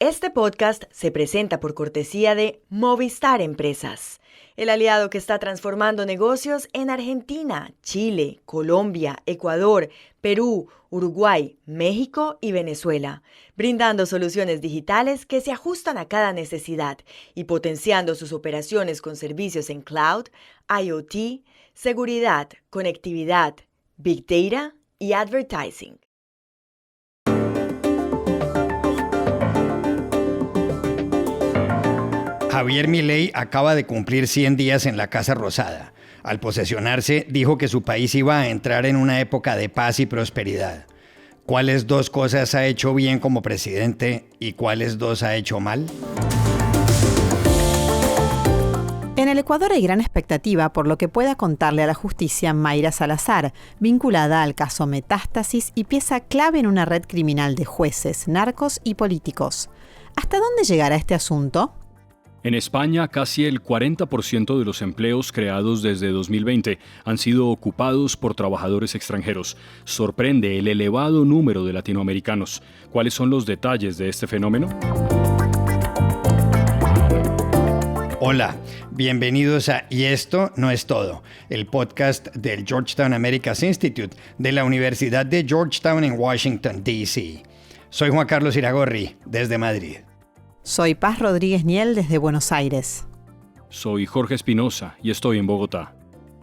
Este podcast se presenta por cortesía de Movistar Empresas, el aliado que está transformando negocios en Argentina, Chile, Colombia, Ecuador, Perú, Uruguay, México y Venezuela, brindando soluciones digitales que se ajustan a cada necesidad y potenciando sus operaciones con servicios en cloud, IoT, seguridad, conectividad, Big Data y advertising. Javier Milei acaba de cumplir 100 días en la Casa Rosada. Al posesionarse, dijo que su país iba a entrar en una época de paz y prosperidad. ¿Cuáles dos cosas ha hecho bien como presidente y cuáles dos ha hecho mal? En el Ecuador hay gran expectativa por lo que pueda contarle a la justicia Mayra Salazar, vinculada al caso Metástasis y pieza clave en una red criminal de jueces, narcos y políticos. ¿Hasta dónde llegará este asunto? En España, casi el 40% de los empleos creados desde 2020 han sido ocupados por trabajadores extranjeros. Sorprende el elevado número de latinoamericanos. ¿Cuáles son los detalles de este fenómeno? Hola, bienvenidos a Y esto no es todo, el podcast del Georgetown Americas Institute de la Universidad de Georgetown en Washington, D.C. Soy Juan Carlos Iragorri, desde Madrid. Soy Paz Rodríguez Niel desde Buenos Aires. Soy Jorge Espinosa y estoy en Bogotá.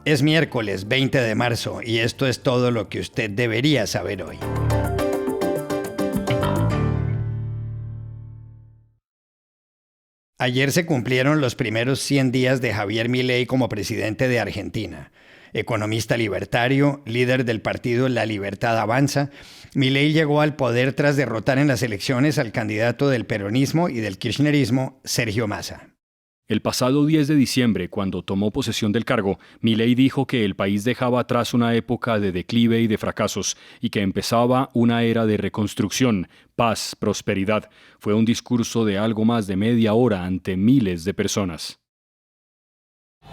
Es miércoles 20 de marzo y esto es todo lo que usted debería saber hoy. Ayer se cumplieron los primeros 100 días de Javier Milei como presidente de Argentina. Economista libertario, líder del partido La Libertad Avanza, Milei llegó al poder tras derrotar en las elecciones al candidato del peronismo y del kirchnerismo, Sergio Massa. El pasado 10 de diciembre, cuando tomó posesión del cargo, Milei dijo que el país dejaba atrás una época de declive y de fracasos y que empezaba una era de reconstrucción, paz, prosperidad. Fue un discurso de algo más de media hora ante miles de personas.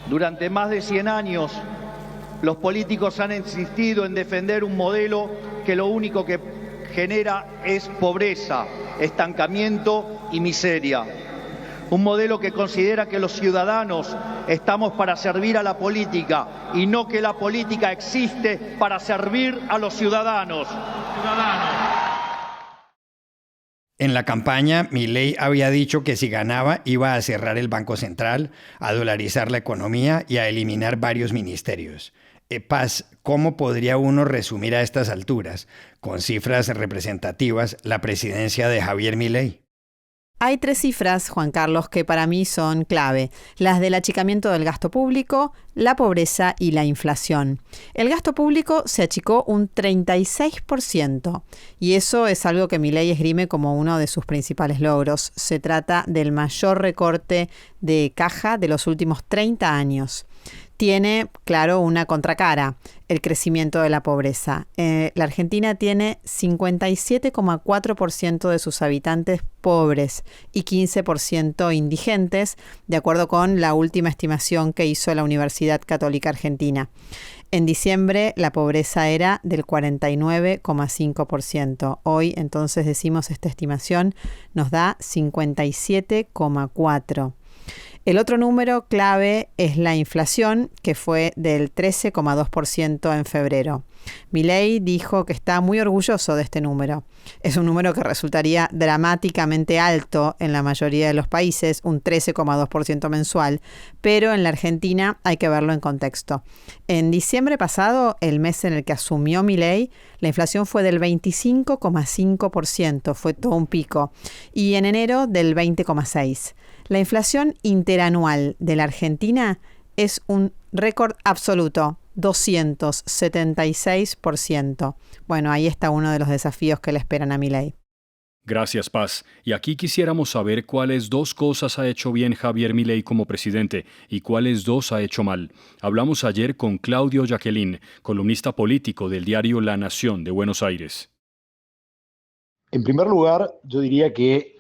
Durante más de 100 años, los políticos han insistido en defender un modelo que lo único que genera es pobreza, estancamiento y miseria. Un modelo que considera que los ciudadanos estamos para servir a la política y no que la política existe para servir a los ciudadanos. En la campaña, Milei había dicho que si ganaba iba a cerrar el Banco Central, a dolarizar la economía y a eliminar varios ministerios. Paz, ¿cómo podría uno resumir a estas alturas, con cifras representativas, la presidencia de Javier Milei? Hay 3 cifras, Juan Carlos, que para mí son clave. Las del achicamiento del gasto público, la pobreza y la inflación. El gasto público se achicó un 36%. Y eso es algo que Milei esgrime como uno de sus principales logros. Se trata del mayor recorte de caja de los últimos 30 años. Tiene, claro, una contracara, el crecimiento de la pobreza. La Argentina tiene 57,4% de sus habitantes pobres y 15% indigentes, de acuerdo con la última estimación que hizo la Universidad Católica Argentina. En diciembre la pobreza era del 49,5%. Hoy entonces decimos esta estimación nos da 57,4%. El otro número clave es la inflación, que fue del 13,2% en febrero. Milei dijo que está muy orgulloso de este número. Es un número que resultaría dramáticamente alto en la mayoría de los países, un 13,2% mensual, pero en la Argentina hay que verlo en contexto. En diciembre pasado, el mes en el que asumió Milei, la inflación fue del 25,5%, fue todo un pico, y en enero del 20,6%. La inflación interanual de la Argentina es un récord absoluto, 276%. Bueno, ahí está uno de los desafíos que le esperan a Milei. Gracias, Paz. Y aquí quisiéramos saber cuáles dos cosas ha hecho bien Javier Milei como presidente y cuáles dos ha hecho mal. Hablamos ayer con Claudio Jacquelin, columnista político del diario La Nación de Buenos Aires. En primer lugar, yo diría que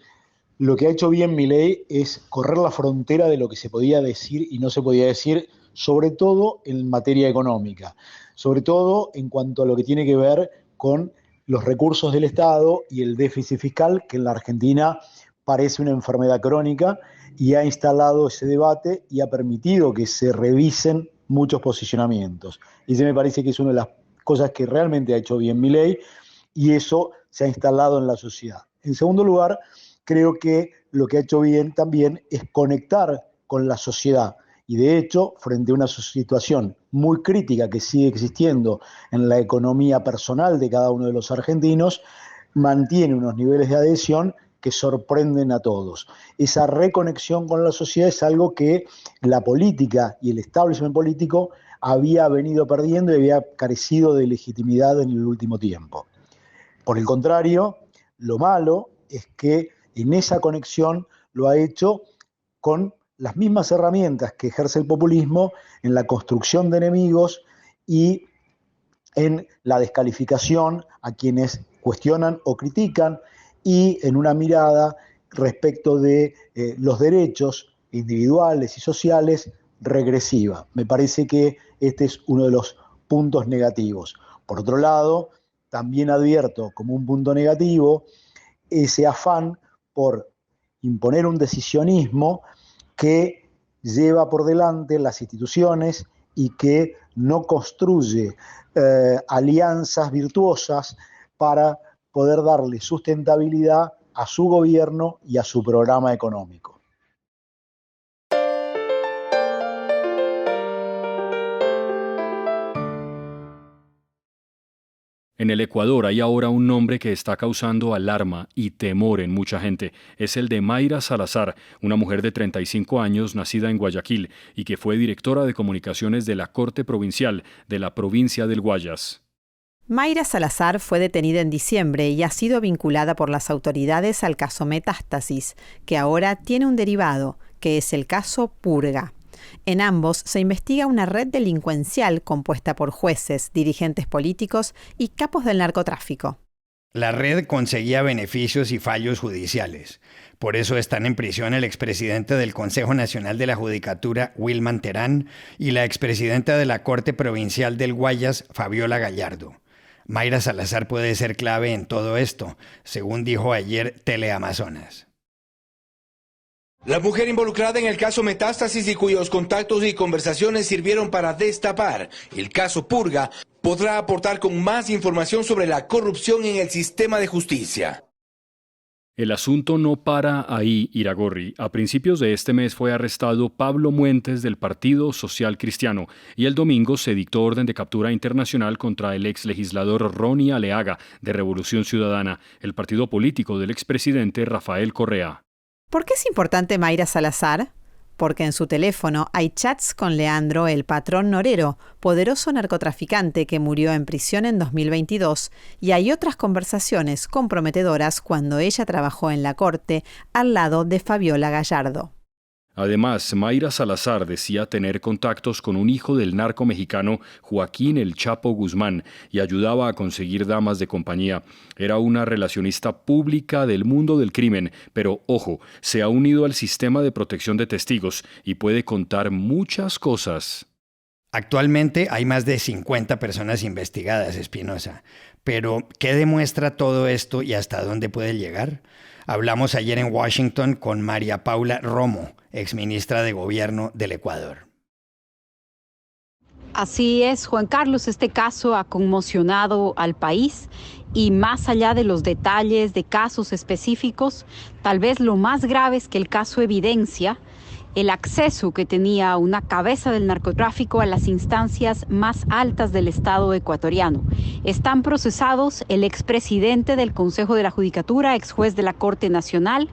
lo que ha hecho bien Milei es correr la frontera de lo que se podía decir y no se podía decir, sobre todo en materia económica, sobre todo en cuanto a lo que tiene que ver con los recursos del Estado y el déficit fiscal, que en la Argentina parece una enfermedad crónica y ha instalado ese debate y ha permitido que se revisen muchos posicionamientos. Y ese me parece que es una de las cosas que realmente ha hecho bien Milei y eso se ha instalado en la sociedad. En segundo lugar, creo que lo que ha hecho bien también es conectar con la sociedad. Y de hecho, frente a una situación muy crítica que sigue existiendo en la economía personal de cada uno de los argentinos, mantiene unos niveles de adhesión que sorprenden a todos. Esa reconexión con la sociedad es algo que la política y el establishment político había venido perdiendo y había carecido de legitimidad en el último tiempo. Por el contrario, lo malo es que en esa conexión lo ha hecho con las mismas herramientas que ejerce el populismo en la construcción de enemigos y en la descalificación a quienes cuestionan o critican y en una mirada respecto de los derechos individuales y sociales regresiva. Me parece que este es uno de los puntos negativos. Por otro lado, también advierto como un punto negativo ese afán por imponer un decisionismo que lleva por delante las instituciones y que no construye alianzas virtuosas para poder darle sustentabilidad a su gobierno y a su programa económico. En el Ecuador hay ahora un nombre que está causando alarma y temor en mucha gente. Es el de Mayra Salazar, una mujer de 35 años nacida en Guayaquil y que fue directora de comunicaciones de la Corte Provincial de la provincia del Guayas. Mayra Salazar fue detenida en diciembre y ha sido vinculada por las autoridades al caso Metástasis, que ahora tiene un derivado, que es el caso Purga. En ambos se investiga una red delincuencial compuesta por jueces, dirigentes políticos y capos del narcotráfico. La red conseguía beneficios y fallos judiciales. Por eso están en prisión el expresidente del Consejo Nacional de la Judicatura, Wilman Terán, y la expresidenta de la Corte Provincial del Guayas, Fabiola Gallardo. Mayra Salazar puede ser clave en todo esto, según dijo ayer Teleamazonas. La mujer involucrada en el caso Metástasis y cuyos contactos y conversaciones sirvieron para destapar el caso Purga podrá aportar con más información sobre la corrupción en el sistema de justicia. El asunto no para ahí, Iragorri. A principios de este mes fue arrestado Pablo Muentes del Partido Social Cristiano y el domingo se dictó orden de captura internacional contra el ex legislador Ronnie Aleaga de Revolución Ciudadana, el partido político del expresidente Rafael Correa. ¿Por qué es importante Mayra Salazar? Porque en su teléfono hay chats con Leandro, el patrón Norero, poderoso narcotraficante que murió en prisión en 2022, y hay otras conversaciones comprometedoras cuando ella trabajó en la corte al lado de Fabiola Gallardo. Además, Mayra Salazar decía tener contactos con un hijo del narco mexicano Joaquín El Chapo Guzmán y ayudaba a conseguir damas de compañía. Era una relacionista pública del mundo del crimen, pero ojo, se ha unido al sistema de protección de testigos y puede contar muchas cosas. Actualmente hay más de 50 personas investigadas, Espinosa. Pero, ¿qué demuestra todo esto y hasta dónde puede llegar? Hablamos ayer en Washington con María Paula Romo, exministra de Gobierno del Ecuador. Así es, Juan Carlos, este caso ha conmocionado al país y más allá de los detalles de casos específicos, tal vez lo más grave es que el caso evidencia el acceso que tenía una cabeza del narcotráfico a las instancias más altas del Estado ecuatoriano. Están procesados el expresidente del Consejo de la Judicatura, exjuez de la Corte Nacional,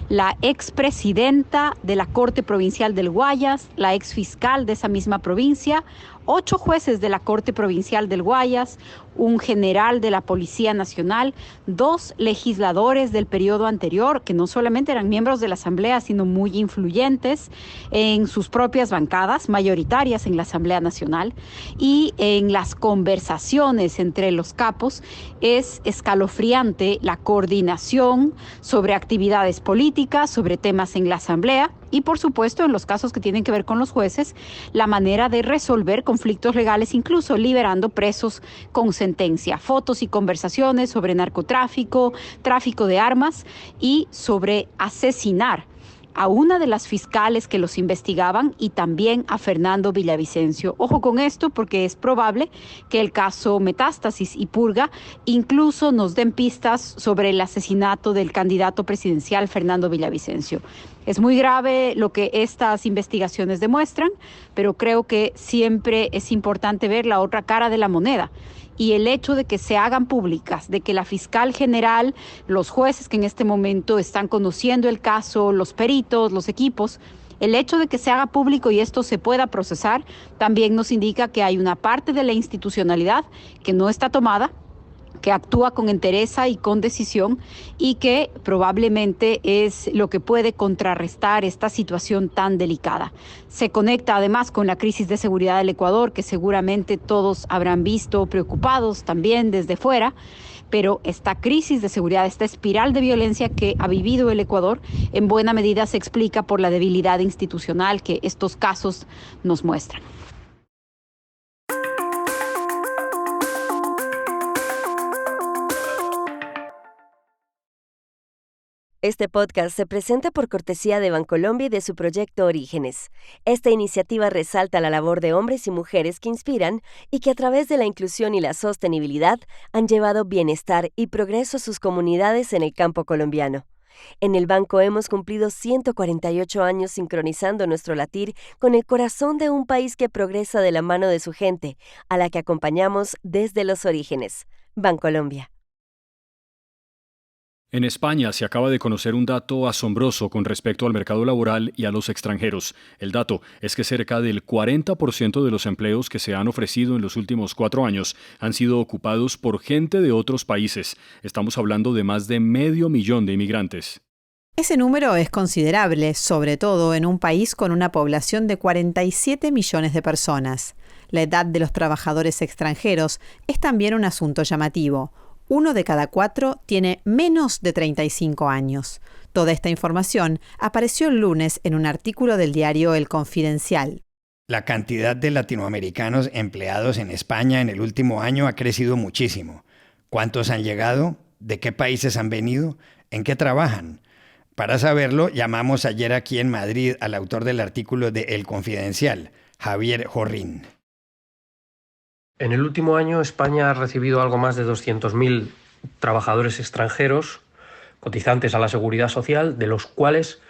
la expresidenta de la Corte Provincial del Guayas, la exfiscal de esa misma provincia, 8 jueces de la Corte Provincial del Guayas, un general de la Policía Nacional, 2 legisladores del periodo anterior, que no solamente eran miembros de la Asamblea, sino muy influyentes en sus propias bancadas, mayoritarias en la Asamblea Nacional, y en las conversaciones entre los capos es escalofriante la coordinación sobre actividades políticas, sobre temas en la Asamblea. Y por supuesto, en los casos que tienen que ver con los jueces, la manera de resolver conflictos legales, incluso liberando presos con sentencia. Fotos y conversaciones sobre narcotráfico, tráfico de armas y sobre asesinar a una de las fiscales que los investigaban y también a Fernando Villavicencio. Ojo con esto, porque es probable que el caso Metástasis y Purga incluso nos den pistas sobre el asesinato del candidato presidencial Fernando Villavicencio. Es muy grave lo que estas investigaciones demuestran, pero creo que siempre es importante ver la otra cara de la moneda. Y el hecho de que se hagan públicas, de que la fiscal general, los jueces que en este momento están conociendo el caso, los peritos, los equipos, el hecho de que se haga público y esto se pueda procesar, también nos indica que hay una parte de la institucionalidad que no está tomada, que actúa con entereza y con decisión y que probablemente es lo que puede contrarrestar esta situación tan delicada. Se conecta además con la crisis de seguridad del Ecuador, que seguramente todos habrán visto preocupados también desde fuera, pero esta crisis de seguridad, esta espiral de violencia que ha vivido el Ecuador, en buena medida se explica por la debilidad institucional que estos casos nos muestran. Este podcast se presenta por cortesía de Bancolombia y de su proyecto Orígenes. Esta iniciativa resalta la labor de hombres y mujeres que inspiran y que a través de la inclusión y la sostenibilidad han llevado bienestar y progreso a sus comunidades en el campo colombiano. En el banco hemos cumplido 148 años sincronizando nuestro latir con el corazón de un país que progresa de la mano de su gente, a la que acompañamos desde los orígenes. Bancolombia. En España se acaba de conocer un dato asombroso con respecto al mercado laboral y a los extranjeros. El dato es que cerca del 40% de los empleos que se han ofrecido en los últimos 4 años han sido ocupados por gente de otros países. Estamos hablando de más de 500.000 de inmigrantes. Ese número es considerable, sobre todo en un país con una población de 47 millones de personas. La edad de los trabajadores extranjeros es también un asunto llamativo. 1 de cada 4 tiene menos de 35 años. Toda esta información apareció el lunes en un artículo del diario El Confidencial. La cantidad de latinoamericanos empleados en España en el último año ha crecido muchísimo. ¿Cuántos han llegado? ¿De qué países han venido? ¿En qué trabajan? Para saberlo, llamamos ayer aquí en Madrid al autor del artículo de El Confidencial, Javier Jorrín. En el último año, España ha recibido algo más de 200.000 trabajadores extranjeros, cotizantes a la Seguridad Social, de los cuales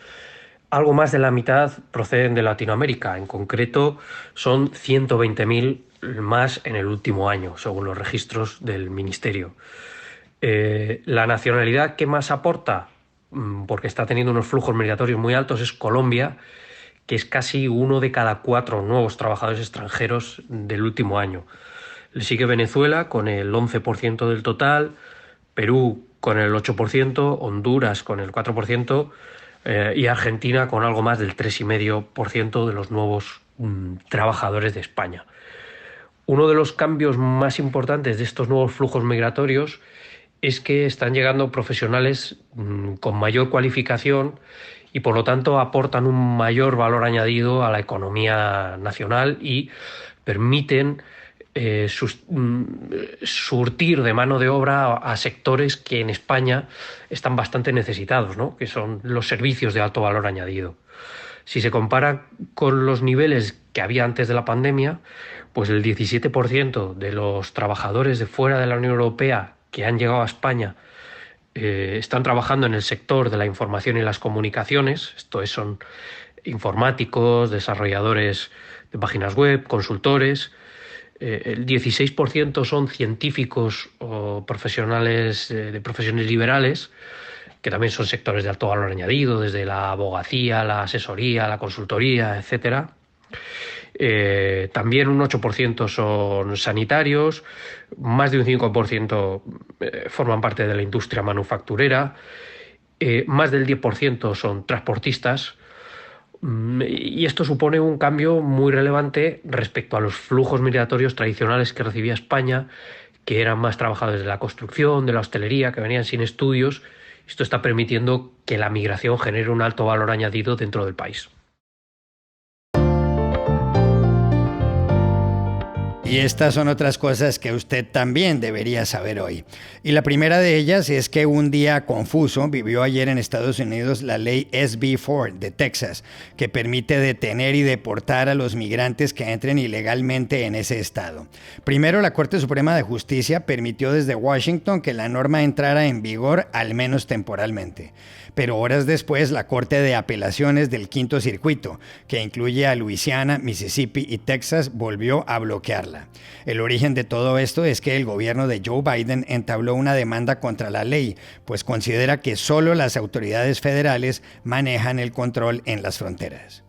algo más de la mitad proceden de Latinoamérica. En concreto, son 120.000 más en el último año, según los registros del Ministerio. La nacionalidad que más aporta, porque está teniendo unos flujos migratorios muy altos, es Colombia, que es casi 1 de cada 4 nuevos trabajadores extranjeros del último año. Le sigue Venezuela con el 11% del total, Perú con el 8%, Honduras con el 4% y Argentina con algo más del 3,5% de los nuevos trabajadores de España. Uno de los cambios más importantes de estos nuevos flujos migratorios es que están llegando profesionales con mayor cualificación y por lo tanto aportan un mayor valor añadido a la economía nacional y permiten surtir de mano de obra a sectores que en España están bastante necesitados, ¿no? Que son los servicios de alto valor añadido. Si se compara con los niveles que había antes de la pandemia, pues el 17% de los trabajadores de fuera de la Unión Europea que han llegado a España están trabajando en el sector de la información y las comunicaciones. Esto es, son informáticos, desarrolladores de páginas web, consultores. El 16% son científicos o profesionales de profesiones liberales, que también son sectores de alto valor añadido, desde la abogacía, la asesoría, la consultoría, etcétera. También un 8% son sanitarios, más de un 5% forman parte de la industria manufacturera, más del 10% son transportistas. Y esto supone un cambio muy relevante respecto a los flujos migratorios tradicionales que recibía España, que eran más trabajadores de la construcción, de la hostelería, que venían sin estudios Esto está permitiendo que la migración genere un alto valor añadido dentro del país. Y estas son otras cosas que usted también debería saber hoy. Y la primera de ellas es que un día confuso vivió ayer en Estados Unidos la ley SB 4 de Texas, que permite detener y deportar a los migrantes que entren ilegalmente en ese estado. Primero, la Corte Suprema de Justicia permitió desde Washington que la norma entrara en vigor al menos temporalmente. Pero horas después, la Corte de Apelaciones del Quinto Circuito, que incluye a Luisiana, Mississippi y Texas, volvió a bloquearla. El origen de todo esto es que el gobierno de Joe Biden entabló una demanda contra la ley, pues considera que solo las autoridades federales manejan el control en las fronteras.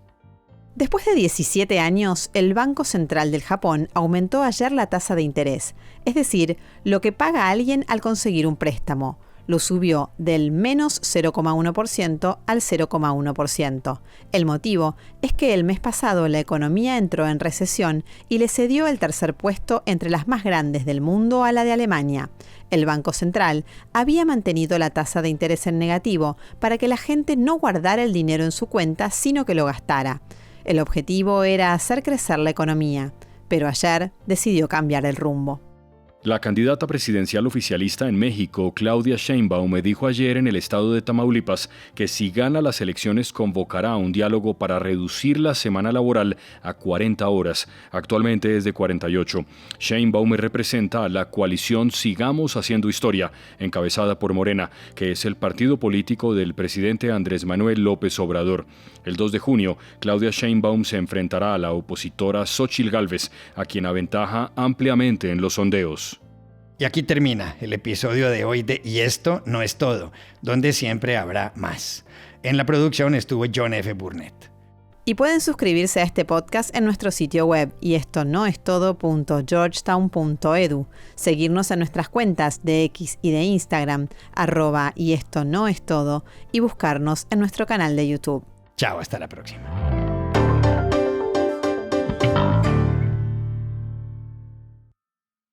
Después de 17 años, el Banco Central del Japón aumentó ayer la tasa de interés, es decir, lo que paga alguien al conseguir un préstamo. Lo subió del menos 0,1% al 0,1%. El motivo es que el mes pasado la economía entró en recesión y le cedió el tercer puesto entre las más grandes del mundo a la de Alemania. El Banco Central había mantenido la tasa de interés en negativo para que la gente no guardara el dinero en su cuenta, sino que lo gastara. El objetivo era hacer crecer la economía, pero ayer decidió cambiar el rumbo. La candidata presidencial oficialista en México, Claudia Sheinbaum, me dijo ayer en el estado de Tamaulipas que si gana las elecciones convocará un diálogo para reducir la semana laboral a 40 horas. Actualmente es de 48. Sheinbaum representa a la coalición Sigamos Haciendo Historia, encabezada por Morena, que es el partido político del presidente Andrés Manuel López Obrador. El 2 de junio, Claudia Sheinbaum se enfrentará a la opositora Xóchitl Gálvez, a quien aventaja ampliamente en los sondeos. Y aquí termina el episodio de hoy de Y esto no es todo, donde siempre habrá más. En la producción estuvo John F. Burnett. Y pueden suscribirse a este podcast en nuestro sitio web yestonoestodo.georgetown.edu, seguirnos en nuestras cuentas de X y de Instagram, @yestonoestodo, y buscarnos en nuestro canal de YouTube. Chao, hasta la próxima.